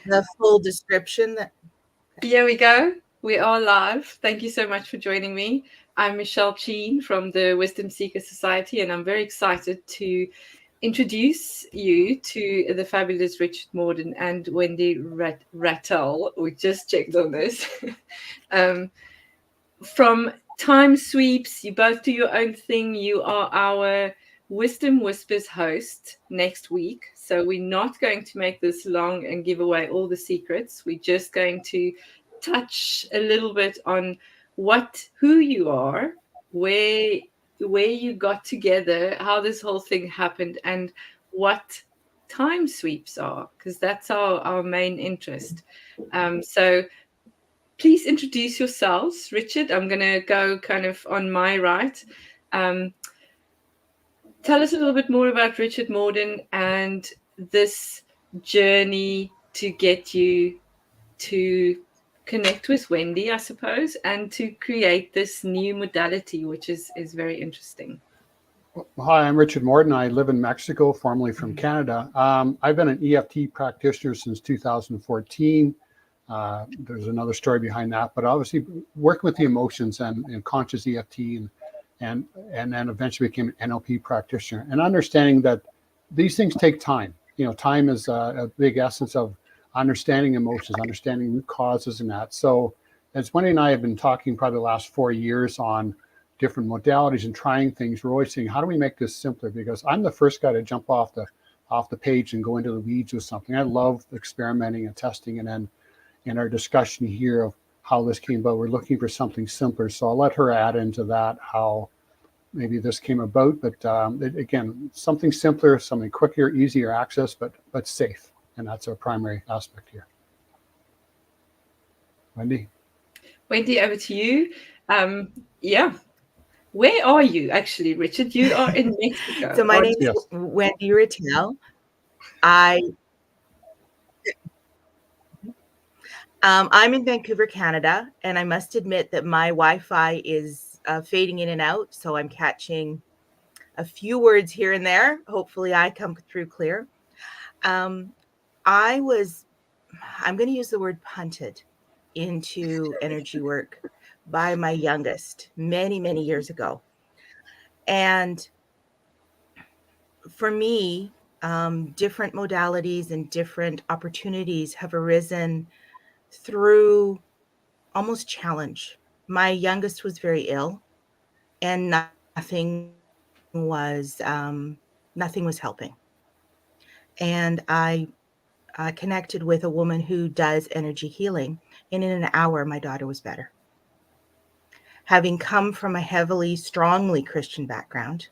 the full description. Here we go. We are live. Thank you so much for joining me. I'm Michelle Cheen from the Wisdom Seeker Society, and I'm very excited to introduce you to the fabulous Richard Morden and Wendy Ratel. We just checked on this. From Time Sweeps, you both do your own thing. You are our Wisdom Whispers host next week. So we're not going to make this long and give away all the secrets. We're just going to touch a little bit on who you are, where you got together, how this whole thing happened, and what time sweeps are, because that's our main interest. So please introduce yourselves. Richard, I'm going to go kind of on my right. Tell us a little bit more about Richard Morden and this journey to get you to connect with Wendy, I suppose, and to create this new modality, which is very interesting. Hi, I'm Richard Morden. I live in Mexico, formerly from Canada. I've been an EFT practitioner since 2014. There's another story behind that, but obviously working with the emotions and conscious EFT and then eventually became an NLP practitioner, and understanding that these things take time. You know, time is a big essence of understanding emotions, understanding root causes and that. So as Wendy and I have been talking probably the last 4 years on different modalities and trying things, we're always saying, how do we make this simpler? Because I'm the first guy to jump off the page and go into the weeds with something. I love experimenting and testing, and then in our discussion here of how this came about, we're looking for something simpler. So I'll let her add into that how maybe this came about. But again, something simpler, something quicker, easier access, but safe. And that's our primary aspect here. Wendy, over to you. Yeah. Where are you actually, Richard? You are in Mexico. So my name is Wendy Ratel. I'm in Vancouver, Canada, and I must admit that my Wi-Fi is fading in and out, so I'm catching a few words here and there. Hopefully I come through clear. I'm going to use the word punted into energy work by my youngest many, many years ago. And for me, different modalities and different opportunities have arisen through almost challenge. My youngest was very ill, and nothing was helping. And I connected with a woman who does energy healing, and in an hour, my daughter was better. Having come from a strongly Christian background,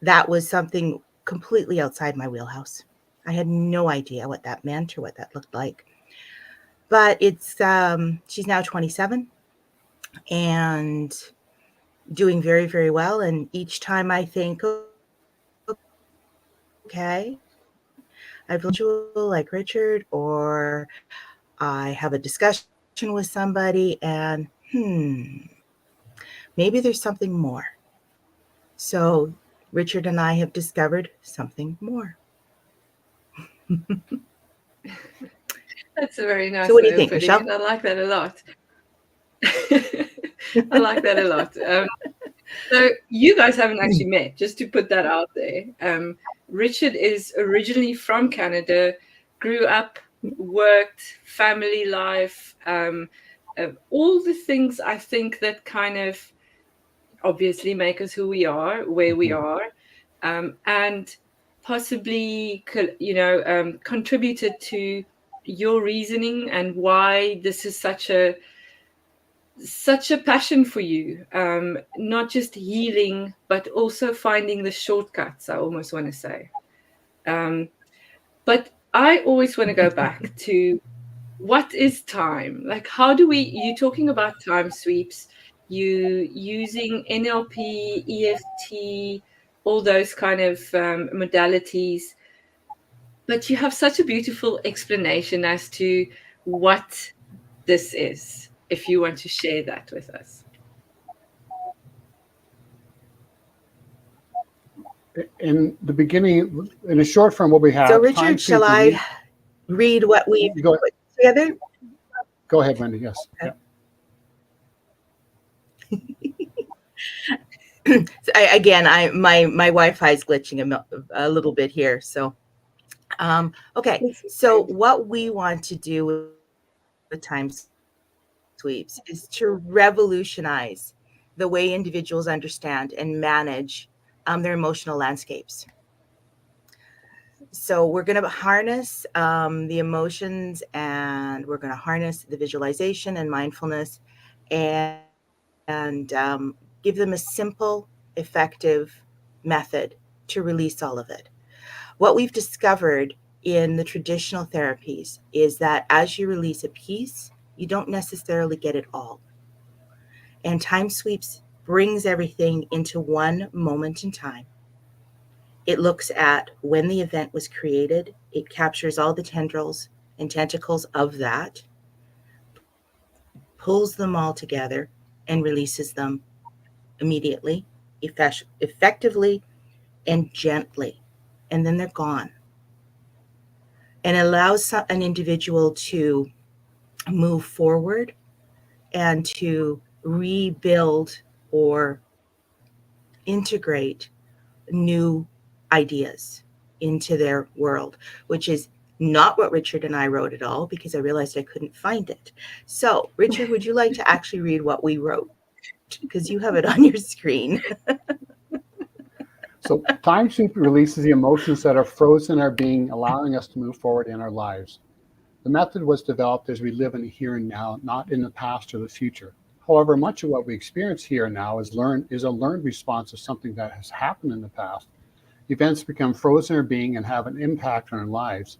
that was something completely outside my wheelhouse. I had no idea what that meant or what that looked like. But it's she's now 27 and doing very, very well. And each time I think, okay, I've been like Richard, or I have a discussion with somebody and maybe there's something more. So Richard and I have discovered something more. That's a very nice. So what do you think, Michelle? I like that a lot. I like that a lot. So you guys haven't actually met, just to put that out there. Richard is originally from Canada, grew up, worked, family life, all the things I think that kind of obviously make us who we are, where we are, and possibly, contributed to your reasoning and why this is such a passion for you, not just healing, but also finding the shortcuts, I almost want to say. But I always want to go back to what is time? Like, how do you're talking about time sweeps, you using NLP, EFT, all those kind of modalities. But you have such a beautiful explanation as to what this is, if you want to share that with us. In the beginning, in a short form, what we have. So Richard, shall I read what we've Go, put together? go ahead, Wendy. Yes. Okay. Yeah. So again, my Wi-Fi is glitching a little bit here. So, okay. So what we want to do with time sweeps is to revolutionize the way individuals understand and manage their emotional landscapes. So we're going to harness the emotions, and we're going to harness the visualization and mindfulness, and give them a simple, effective method to release all of it. What we've discovered in the traditional therapies is that as you release a piece, you don't necessarily get it all. And time sweeps brings everything into one moment in time. It looks at when the event was created. It captures all the tendrils and tentacles of that, pulls them all together, and releases them immediately, effectively, and gently. And then they're gone. And allows an individual to move forward and to rebuild or integrate new ideas into their world, which is not what Richard and I wrote at all, because I realized I couldn't find it. So, Richard, would you like to actually read what we wrote? Because you have it on your screen. So time sweep releases the emotions that are frozen in our being, allowing us to move forward in our lives. The method was developed as we live in the here and now, not in the past or the future. However, much of what we experience here and now is a learned response to something that has happened in the past. Events become frozen in our being and have an impact on our lives.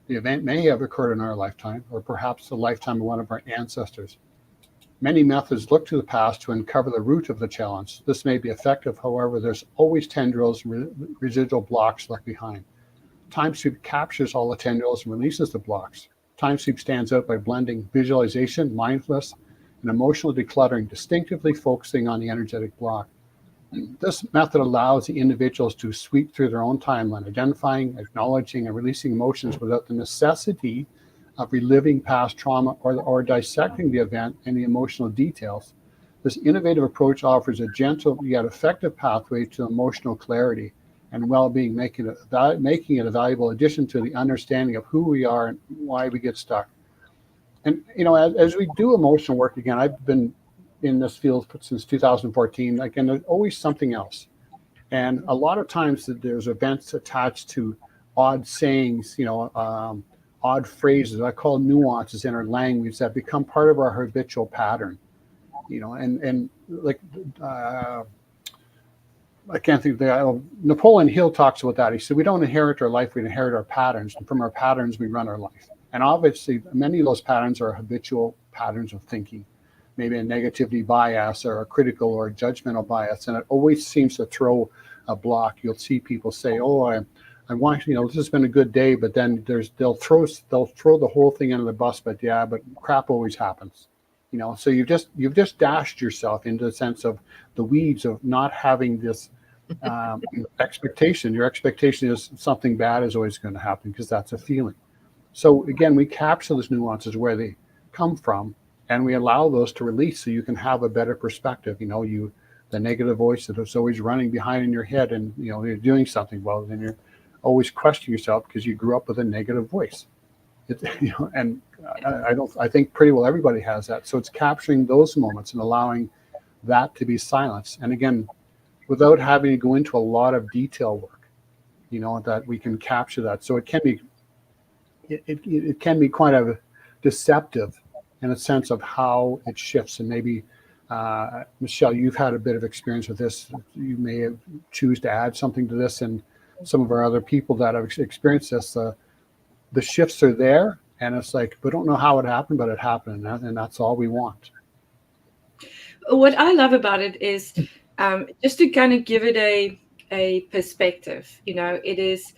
The event may have occurred in our lifetime, or perhaps the lifetime of one of our ancestors. Many methods look to the past to uncover the root of the challenge. This may be effective, however, there's always tendrils and residual blocks left behind. Time sweep captures all the tendrils and releases the blocks. Time sweep stands out by blending visualization, mindfulness, and emotional decluttering, distinctively focusing on the energetic block. This method allows the individuals to sweep through their own timeline, identifying, acknowledging, and releasing emotions without the necessity of reliving past trauma or dissecting the event and the emotional details. This innovative approach offers a gentle yet effective pathway to emotional clarity and well-being, making it a valuable addition to the understanding of who we are and why we get stuck. And as we do emotional work, again, I've been in this field since 2014. Again, there's always something else, and a lot of times there's events attached to odd sayings, odd phrases. I call nuances in our language that become part of our habitual pattern. And like. I can't think of the Napoleon Hill talks about that. He said, we don't inherit our life, we inherit our patterns. And from our patterns, we run our life. And obviously, many of those patterns are habitual patterns of thinking, maybe a negativity bias or a critical or a judgmental bias. And it always seems to throw a block. You'll see people say, oh, I want, this has been a good day, but then they'll throw the whole thing under the bus, but crap always happens. So you've just dashed yourself into the sense of the weeds of not having this expectation. Your expectation is something bad is always going to happen because that's a feeling. So again, we capture those nuances where they come from, and we allow those to release so you can have a better perspective. The negative voice that is always running behind in your head, and you're doing something well, then you're always questioning yourself because you grew up with a negative voice. And I think pretty well everybody has that. So it's capturing those moments and allowing that to be silenced. And again, without having to go into a lot of detail work, that we can capture that. So it can be quite a deceptive in a sense of how it shifts. And maybe Michelle, you've had a bit of experience with this. You may choose to add something to this, and some of our other people that have experienced this. The shifts are there, and it's like we don't know how it happened, but it happened, and that's all we want. What I love about it is just to kind of give it a perspective. It is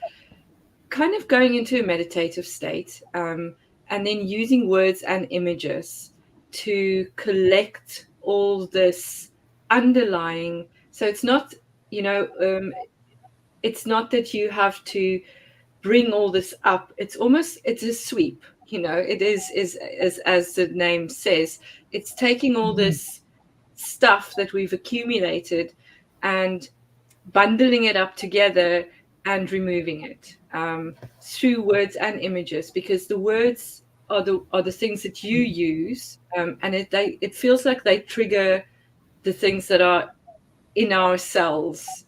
kind of going into a meditative state, and then using words and images to collect all this underlying. So it's not, it's not that you have to bring all this up. It's a sweep, it is as the name says, it's taking all this stuff that we've accumulated and bundling it up together and removing it through words and images, because the words are the things that you use, and it feels like they trigger the things that are in our cells,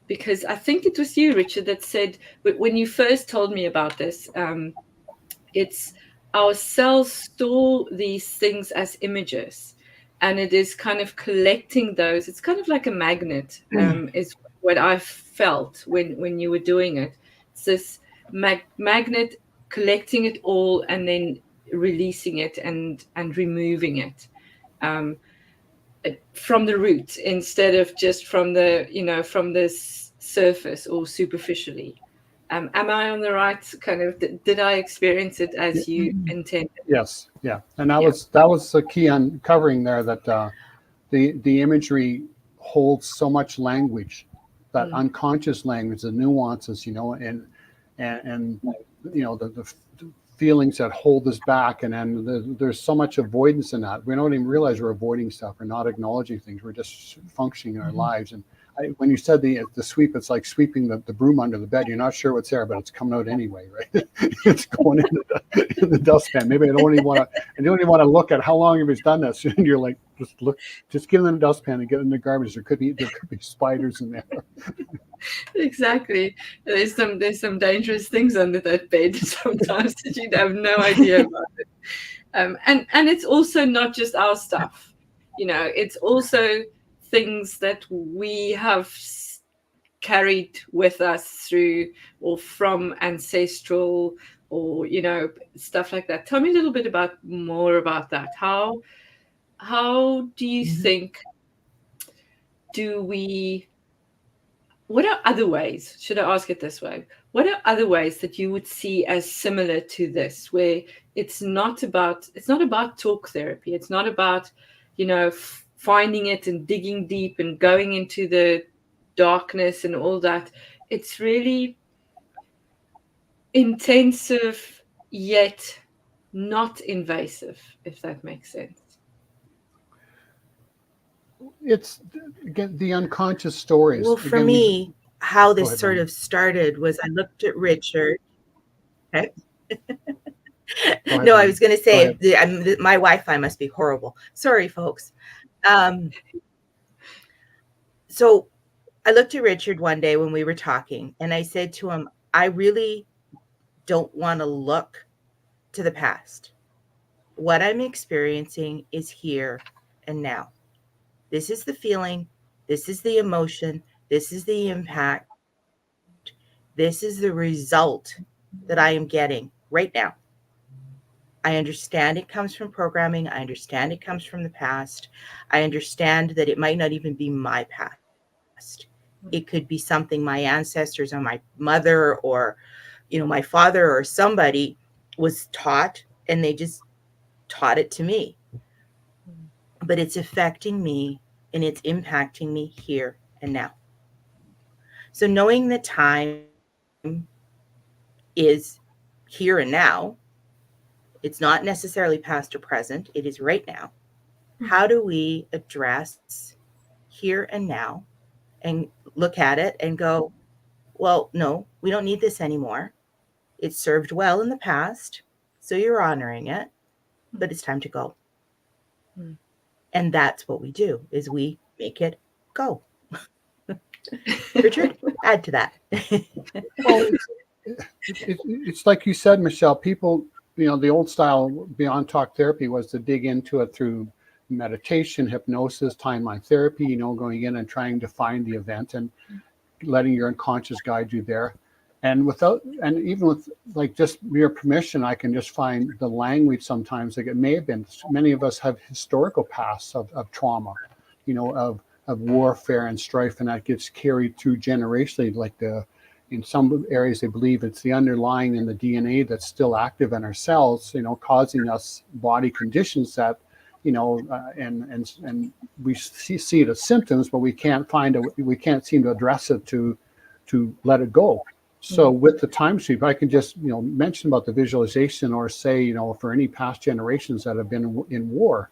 because I think it was you, Richard, that said, when you first told me about this, it's our cells store these things as images, and it is kind of collecting those. It's kind of like a magnet, is what I felt when you were doing it. It's this magnet collecting it all and then releasing it and removing it. From the root instead of just from the surface or superficially. Am I on the right kind of? Did I experience it as you intended? Yes, yeah, and that was the key uncovering there, that the imagery holds so much language, that unconscious language, the nuances, and the feelings that hold us back, and then there's so much avoidance in that. We don't even realize we're avoiding stuff. We're not acknowledging things. We're just functioning in our lives. And when you said the sweep, it's like sweeping the broom under the bed. You're not sure what's there, but it's coming out anyway, right? It's going in the dustpan. Maybe I don't even want to look at how long he's done this. And you're like, just get in the dustpan and get in the garbage. There could be spiders in there. Exactly. There's some dangerous things under that bed sometimes that you'd have no idea about it. And it's also not just our stuff. It's also things that we have carried with us through or from ancestral, or stuff like that. Tell me a little bit more about that. How do you think what are other ways? Should I ask it this way? What are other ways that you would see as similar to this, where it's not about talk therapy. It's not about, finding it and digging deep and going into the darkness and all that. It's really intensive yet not invasive, if that makes sense. It's, again, the unconscious stories. Well, for me, how this sort of started was I looked at Richard. Okay. No, I was going to say my Wi-Fi must be horrible. Sorry, folks. So I looked at Richard one day when we were talking, and I said to him, I really don't want to look to the past. What I'm experiencing is here and now. This is the feeling. This is the emotion. This is the impact. This is the result that I am getting right now. I understand it comes from programming. I understand it comes from the past. I understand that it might not even be my past. It could be something my ancestors or my mother or, my father or somebody was taught, and they just taught it to me. But it's affecting me and it's impacting me here and now. So knowing that time is here and now, it's not necessarily past or present, it is right now. How do we address here and now and look at it and go, well, no, we don't need this anymore. It served well in the past, so you're honoring it, but it's time to go. And that's what we do, is we make it go. Richard, add to that. Well, it's like you said, Michelle, people, the old style beyond talk therapy was to dig into it through meditation, hypnosis, timeline therapy, going in and trying to find the event and letting your unconscious guide you there. And even with like just mere permission, I can just find the language sometimes. Like it may have been, many of us have historical pasts of trauma, of warfare and strife, and that gets carried through generationally. Like in some areas, they believe it's the underlying in the DNA that's still active in our cells, causing us body conditions that, and we see it as symptoms, but we can't seem to address it to let it go. So with the time sweep, I can just, mention about the visualization, or say, for any past generations that have been in war,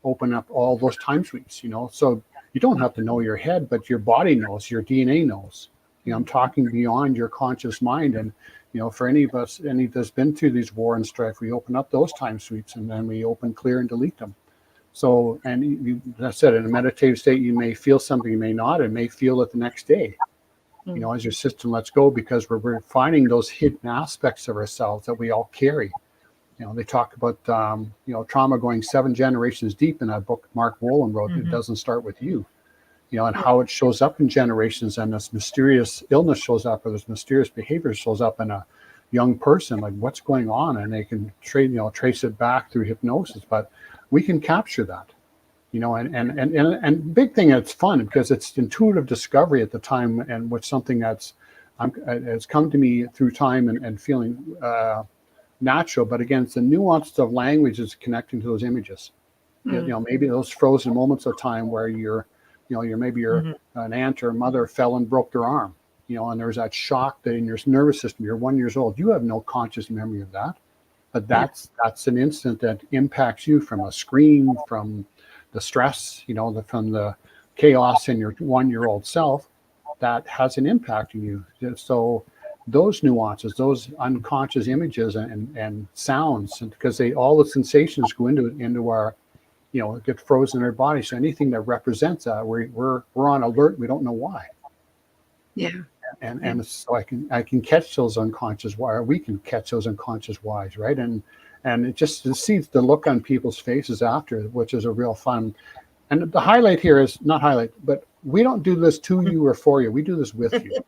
open up all those time sweeps, so you don't have to know your head, but your body knows, your DNA knows. I'm talking beyond your conscious mind. And, for any of us, that's been through these war and strife, we open up those time sweeps, and then we open, clear, and delete them. So, and as I said, in a meditative state, you may feel something, you may not, and may feel it the next day, as your system lets go, because we're finding those hidden aspects of ourselves that we all carry. They talk about, trauma going 7 generations deep in that book Mark Wolin wrote, It Doesn't Start With You, and how it shows up in generations, and this mysterious illness shows up, or this mysterious behavior shows up in a young person, like what's going on, and they can trace it back through hypnosis, but we can capture that, and big thing, it's fun because it's intuitive discovery at the time, and what's something that's has come to me through time and feeling natural. But again, it's the nuances of language is connecting to those images. Maybe those frozen moments of time where maybe an aunt or mother fell and broke their arm, and there's that shock that in your nervous system, you're 1 year old, you have no conscious memory of that, but that's an instant that impacts you, from a scream, from the stress, from the chaos in your 1 year old self, that has an impact on you. So those nuances, those unconscious images and sounds, because all the sensations go into our, get frozen in our body. So anything that represents that, we're on alert. We don't know why. Yeah. And so I can catch those unconscious why, or we can catch those unconscious whys, right? And it just to see the look on people's faces after, which is a real fun. And the highlight here is not highlight, but we don't do this to you or for you. We do this with you.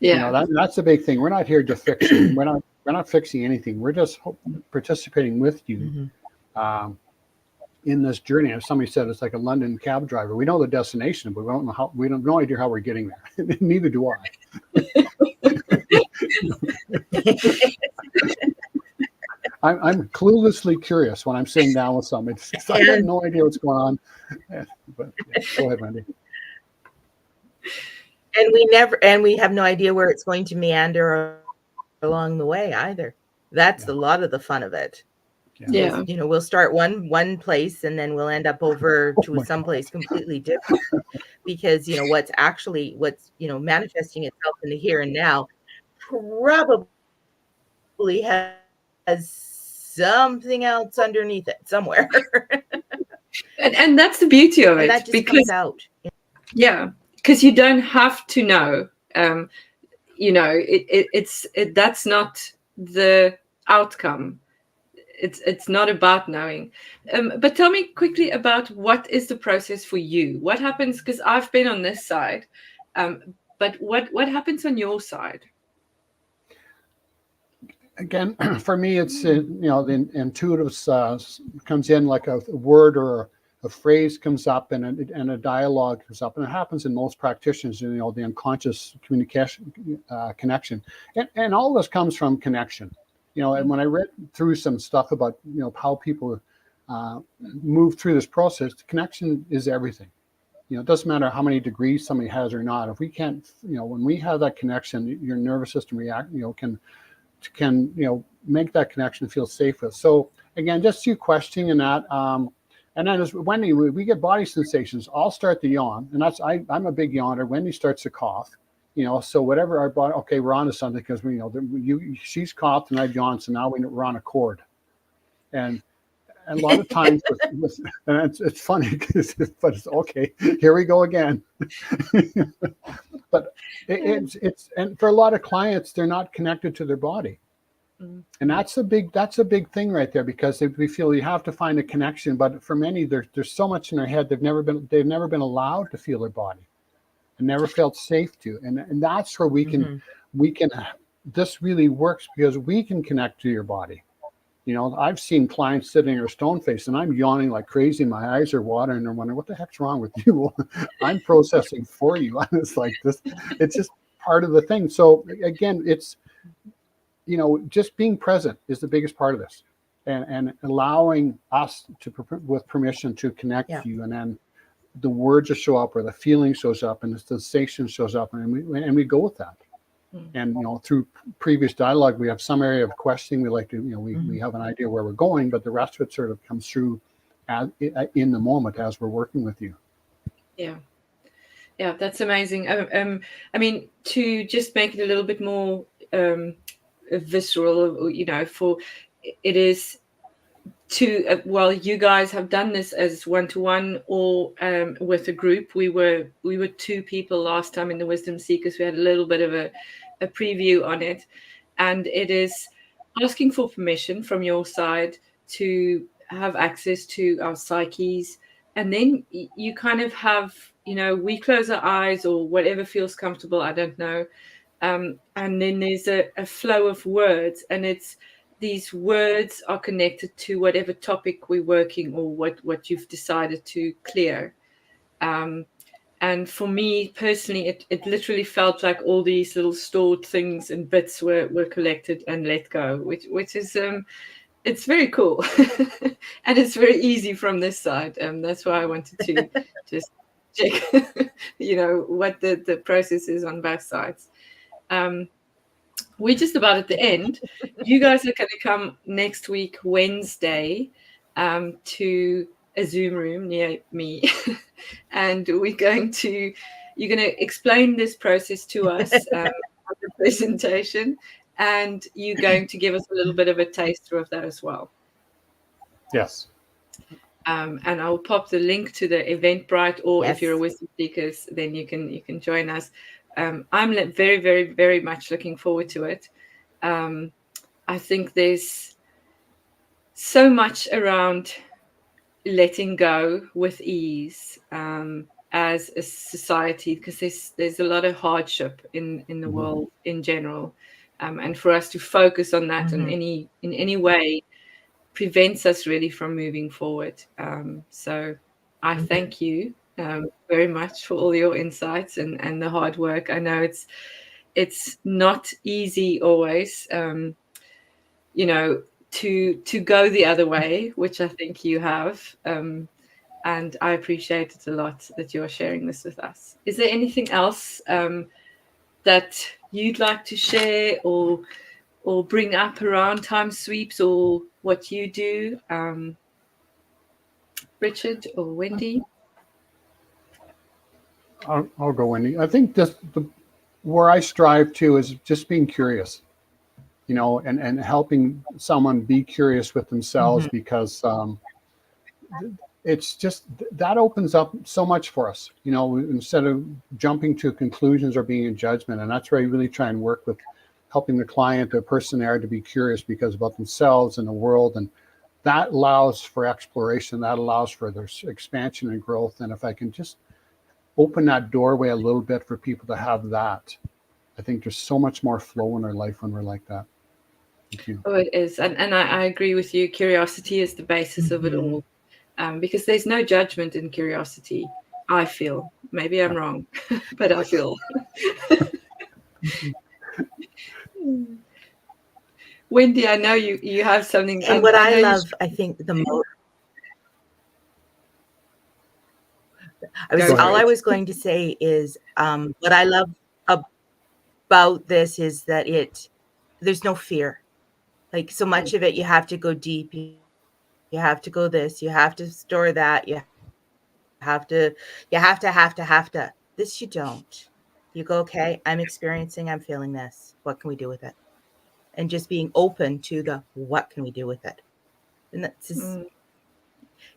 Yeah. That's the big thing. We're not here to fix you. We're not fixing anything. We're just participating with you in this journey. As somebody said, it's like a London cab driver. We know the destination, but we don't know how. We have no idea how we're getting there. Neither do I. I'm cluelessly curious when I'm sitting down with somebody. I have no idea what's going on. But go ahead, Wendy. And we have no idea where it's going to meander along the way either. That's a lot of the fun of it. Yeah. We'll start one place, and then we'll end up over to someplace completely different, because what's manifesting itself in the here and now probably has something else underneath it somewhere. and that's the beauty of it, that just comes out. Yeah, because you don't have to know. That's not the outcome. It's not about knowing. But tell me quickly about what is the process for you. What happens? Because I've been on this side, but what happens on your side? Again, for me, it's the intuitive comes in, like a word or a phrase comes up, and a dialogue comes up, and it happens in most practitioners. The unconscious communication connection, and all this comes from connection. And when I read through some stuff about how people move through this process, the connection is everything. It doesn't matter how many degrees somebody has or not. If we can't, when we have that connection, your nervous system can make that connection feel safe with. So again, just you questioning in that. And then as Wendy, we get body sensations. I'll start to yawn, and I'm a big yawner. Wendy starts to cough. So whatever our body, okay, we're on to something, because she's coughed and I've yawned, so now we're on a chord. And a lot of times, and it's funny, but it's okay. Here we go again. But it's and for a lot of clients, they're not connected to their body, and that's a big thing right there, because we feel you have to find a connection. But for many, there's so much in their head, they've never been allowed to feel their body. Never felt safe to, and that's where we can this really works, because we can connect to your body. I've seen clients sitting there stone faced, and I'm yawning like crazy, my eyes are watering, and they're wondering, what the heck's wrong with you? I'm processing for you. It's like this, it's just part of the thing. So again, it's just being present is the biggest part of this, and allowing us to, with permission, to connect you, and then the words will show up, or the feeling shows up, and the sensation shows up, and we go with that. And, through previous dialogue, we have some area of questioning. We like to, we have an idea where we're going, but the rest of it sort of comes through in the moment as we're working with you. Yeah. Yeah, that's amazing. I mean, to just make it a little bit more visceral, for it is to well, you guys have done this as one-to-one or with a group. We were 2 people last time in the Wisdom Seekers. We had a little bit of a preview on it, and it is asking for permission from your side to have access to our psyches, and then you kind of have, we close our eyes or whatever feels comfortable. I don't know. And then there's a flow of words, and these words are connected to whatever topic we're working or what you've decided to clear. And for me personally, it literally felt like all these little stored things and bits were collected and let go, which is it's very cool. And it's very easy from this side. That's why I wanted to just check, what the process is on both sides. We're just about at the end. You guys are going to come next week, Wednesday, to a Zoom room near me. And you're going to explain this process to us on the presentation. And you're going to give us a little bit of a taste through of that as well. Yes. And I'll pop the link to the Eventbrite, or Yes. if you're a Wisdom Seekers, then you can join us. I'm very, very, very much looking forward to it. I think there's so much around letting go with ease as a society, because there's a lot of hardship in the world in general, and for us to focus on that in any way prevents us really from moving forward. So I thank you very much for all your insights and the hard work. I know it's not easy always, to go the other way, which I think you have. And I appreciate it a lot that you're sharing this with us. Is there anything else that you'd like to share or bring up around time sweeps or what you do, Richard or Wendy? I'll go, Wendy. I think just where I strive to is just being curious, and helping someone be curious with themselves, because it's just that opens up so much for us, instead of jumping to conclusions or being in judgment. And that's where I really try and work with helping the client, the person there, to be curious because about themselves and the world. And that allows for exploration, that allows for their expansion and growth. And if I can just open that doorway a little bit for people to have that, I think there's so much more flow in our life when we're like that. Thank you. Oh, it is. And I agree with you. Curiosity is the basis of it all, because there's no judgment in curiosity, I feel. Maybe I'm wrong, but I feel. Wendy, I know you have something. And what I love, I think the most, I was going to say is what I love about this is that there's no fear. Like so much of it, you have to go deep. You have to go this. You have to store that. You have to. This you don't. You go, okay, I'm feeling this. What can we do with it? And just being open to the what can we do with it? And that's just,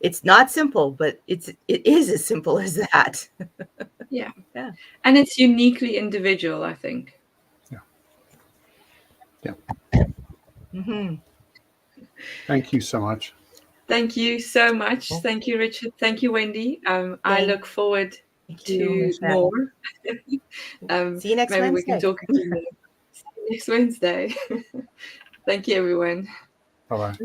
it's not simple, but it is as simple as that. Yeah. And it's uniquely individual, I think. Yeah. Thank you so much. Thank you so much. Thank you, Richard. Thank you, Wendy. I look forward to more. See you next Wednesday. Maybe we can talk again next Wednesday. Thank you, everyone. Bye-bye.